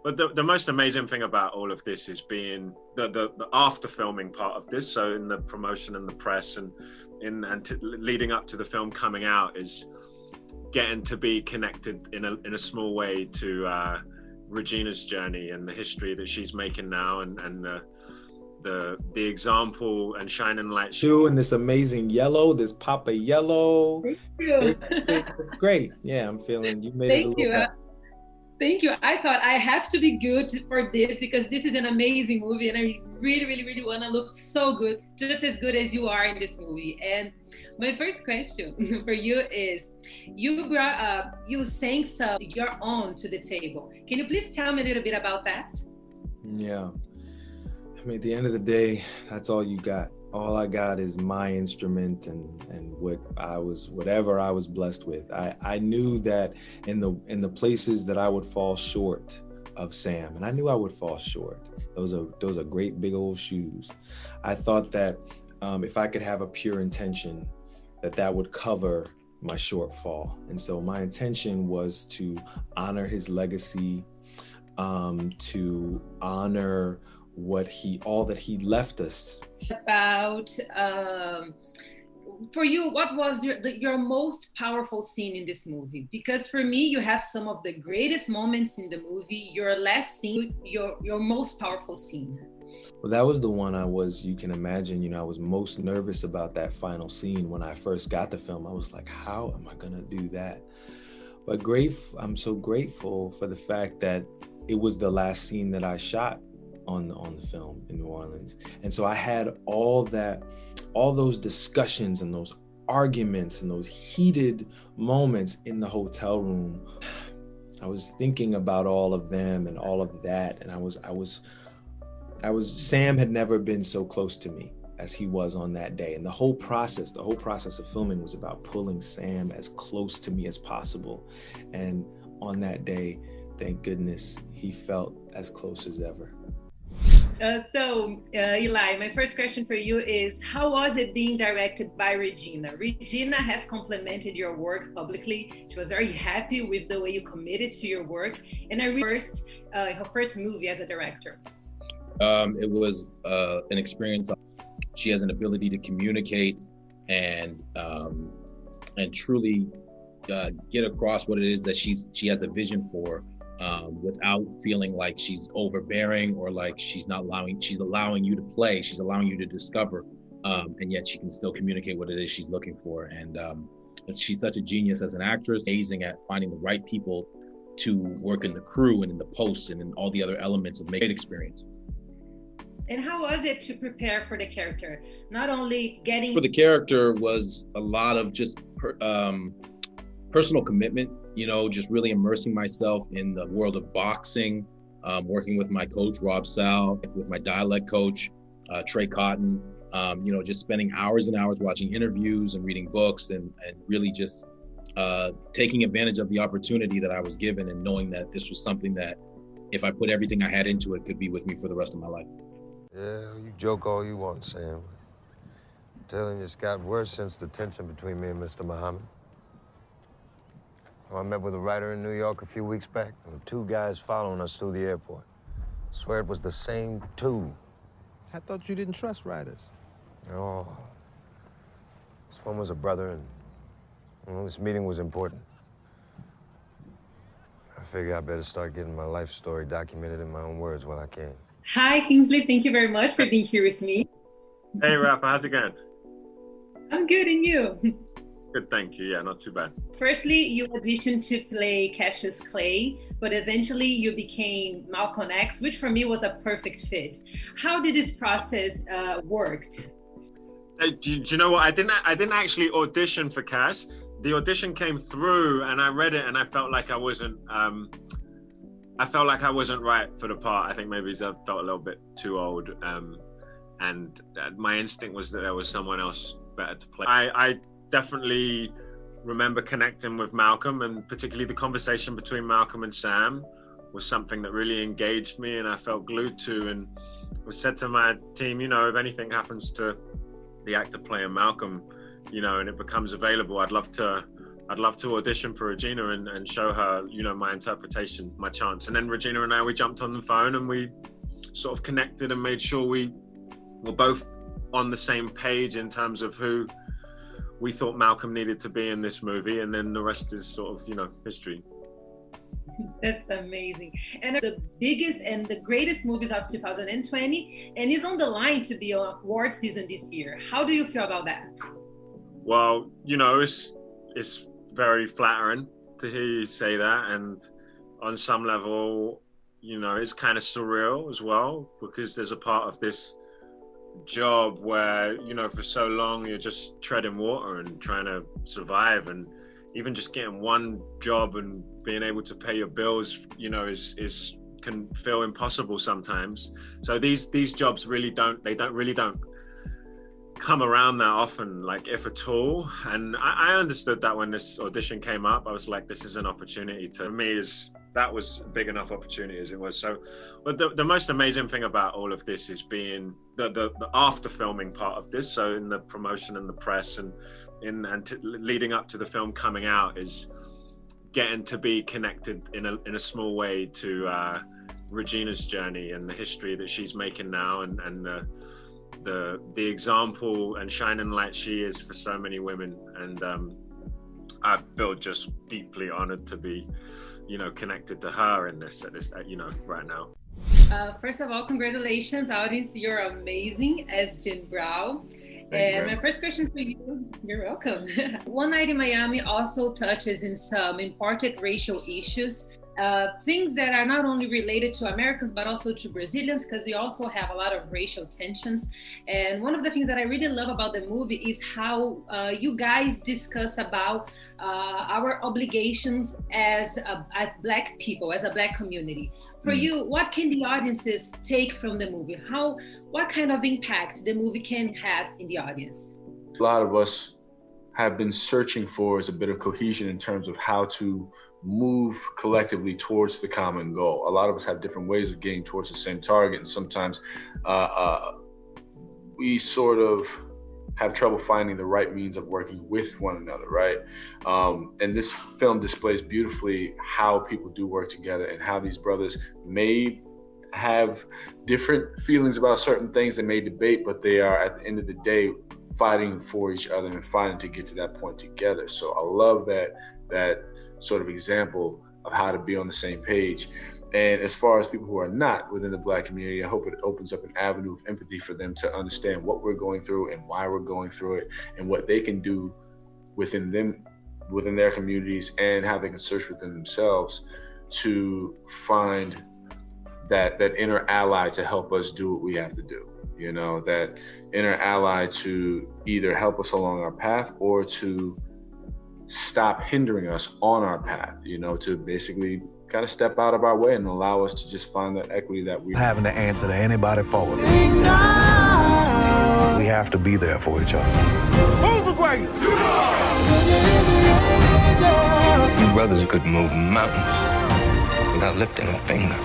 But the most amazing thing about all of this is being the after filming part of this. So in the promotion and the press and leading up to the film coming out is getting to be connected in a small way to Regina's journey and the history that she's making now, and the example and shining light. You and this amazing yellow, this Papa yellow. Thank you. Great. Yeah, I'm feeling you made Thank it a little you. better. Thank you. I thought I have to be good for this because this is an amazing movie and I really, really, really want to look so good, just as good as you are in this movie. And my first question for you is, you sang some your own to the table. Can you please tell me a little bit about that? Yeah. I mean, at the end of the day, that's all you got. All I got is my instrument and whatever I was blessed with. I knew that in the places that I would fall short of Sam, and I knew I would fall short. Those are great big old shoes. I thought that if I could have a pure intention, that would cover my shortfall. And so my intention was to honor his legacy, to honor all that he left us. About for you, what was your most powerful scene in this movie? Because for me, you have some of the greatest moments in the movie. Your last scene, your most powerful scene. Well, that was the one you can imagine, I was most nervous about that final scene. When I first got the film, I was like, how am I gonna do that? But I'm so grateful for the fact that it was the last scene that I shot on the film in New Orleans. And so I had all those discussions and those arguments and those heated moments in the hotel room. I was thinking about all of them and all of that. And Sam had never been so close to me as he was on that day. And the whole process of filming was about pulling Sam as close to me as possible. And on that day, thank goodness, he felt as close as ever. Eli, my first question for you is, how was it being directed by Regina? Regina has complimented your work publicly. She was very happy with the way you committed to your work. And her first movie as a director. It was an experience. She has an ability to communicate and truly get across what it is that she has a vision for. Without feeling like she's overbearing or like she's allowing you to play, she's allowing you to discover, and yet she can still communicate what it is she's looking for. And she's such a genius as an actress, amazing at finding the right people to work in the crew and in the posts and in all the other elements of making experience. And how was it to prepare for the character? Not only getting... For the character was a lot of just personal commitment, just really immersing myself in the world of boxing, working with my coach, Rob Sal, with my dialect coach, Trey Cotton, just spending hours and hours watching interviews and reading books and really just taking advantage of the opportunity that I was given and knowing that this was something that if I put everything I had into it, could be with me for the rest of my life. Yeah, you joke all you want, Sam. I'm telling you, it's got worse since the tension between me and Mr. Muhammad. I met with a writer in New York a few weeks back. There were two guys following us through the airport. I swear it was the same two. I thought you didn't trust writers. No. This one was a brother, and this meeting was important. I figure I better start getting my life story documented in my own words while I can. Hi, Kingsley. Thank you very much for being here with me. Hey, Rafa. How's it going? I'm good, and you? Good, thank you. Yeah, not too bad. Firstly, you auditioned to play Cassius Clay, but eventually you became Malcolm X, which for me was a perfect fit. How did this process worked? Do you know what? I didn't actually audition for Cash. The audition came through, and I read it, and I felt like I wasn't. I felt like I wasn't right for the part. I think maybe I felt a little bit too old, and my instinct was that there was someone else better to play. I definitely remember connecting with Malcolm, and particularly the conversation between Malcolm and Sam was something that really engaged me and I felt glued to, and was said to my team, if anything happens to the actor playing Malcolm, and it becomes available, I'd love to I'd love to audition for Regina and show her, you know, my interpretation, my chance. And then Regina and I, we jumped on the phone and we sort of connected and made sure we were both on the same page in terms of who we thought Malcolm needed to be in this movie. And then the rest is sort of, you know, history. That's amazing. And the biggest and the greatest movies of 2020, and is on the line to be on award season this year. How do you feel about that? Well, you know, it's very flattering to hear you say that, and on some level, you know, it's kind of surreal as well, because there's a part of this job where, you know, for so long you're just treading water and trying to survive, and even just getting one job and being able to pay your bills, you know, is can feel impossible sometimes. So these jobs really don't come around that often, like if at all. And I understood that when this audition came up. I was like, this is an opportunity to me. That was a big enough opportunity as it was. So, but the most amazing thing about all of this is being the after filming part of this. So in the promotion and the press and leading up to the film coming out, is getting to be connected in a small way to Regina's journey and the history that she's making now, and the example and shining light she is for so many women. And I feel just deeply honored to be, you know, connected to her in this, you know, right now. First of all, congratulations, audience. You're amazing as Jean Brown. And my first question for you, you're welcome. One Night in Miami also touches in some important racial issues, things that are not only related to Americans, but also to Brazilians, because we also have a lot of racial tensions. And one of the things that I really love about the movie is how you guys discuss about our obligations as Black people, as a Black community. For you, what can the audiences take from the movie? What kind of impact the movie can have in the audience? A lot of us have been searching for is a bit of cohesion in terms of how to move collectively towards the common goal. A lot of us have different ways of getting towards the same target, and sometimes we sort of have trouble finding the right means of working with one another, right? And this film displays beautifully how people do work together, and how these brothers may have different feelings about certain things, they may debate, but they are at the end of the day fighting for each other and fighting to get to that point together. So I love that sort of example of how to be on the same page. And as far as people who are not within the Black community, I hope it opens up an avenue of empathy for them to understand what we're going through and why we're going through it, and what they can do within their communities, and how they can search within themselves to find that inner ally to help us do what we have to do. You know, that inner ally to either help us along our path or to stop hindering us on our path, you know, to basically kind of step out of our way and allow us to just find that equity that we having to answer to anybody forward. We have to be there for each other. Who's the greatest? You brothers could move mountains without lifting a finger.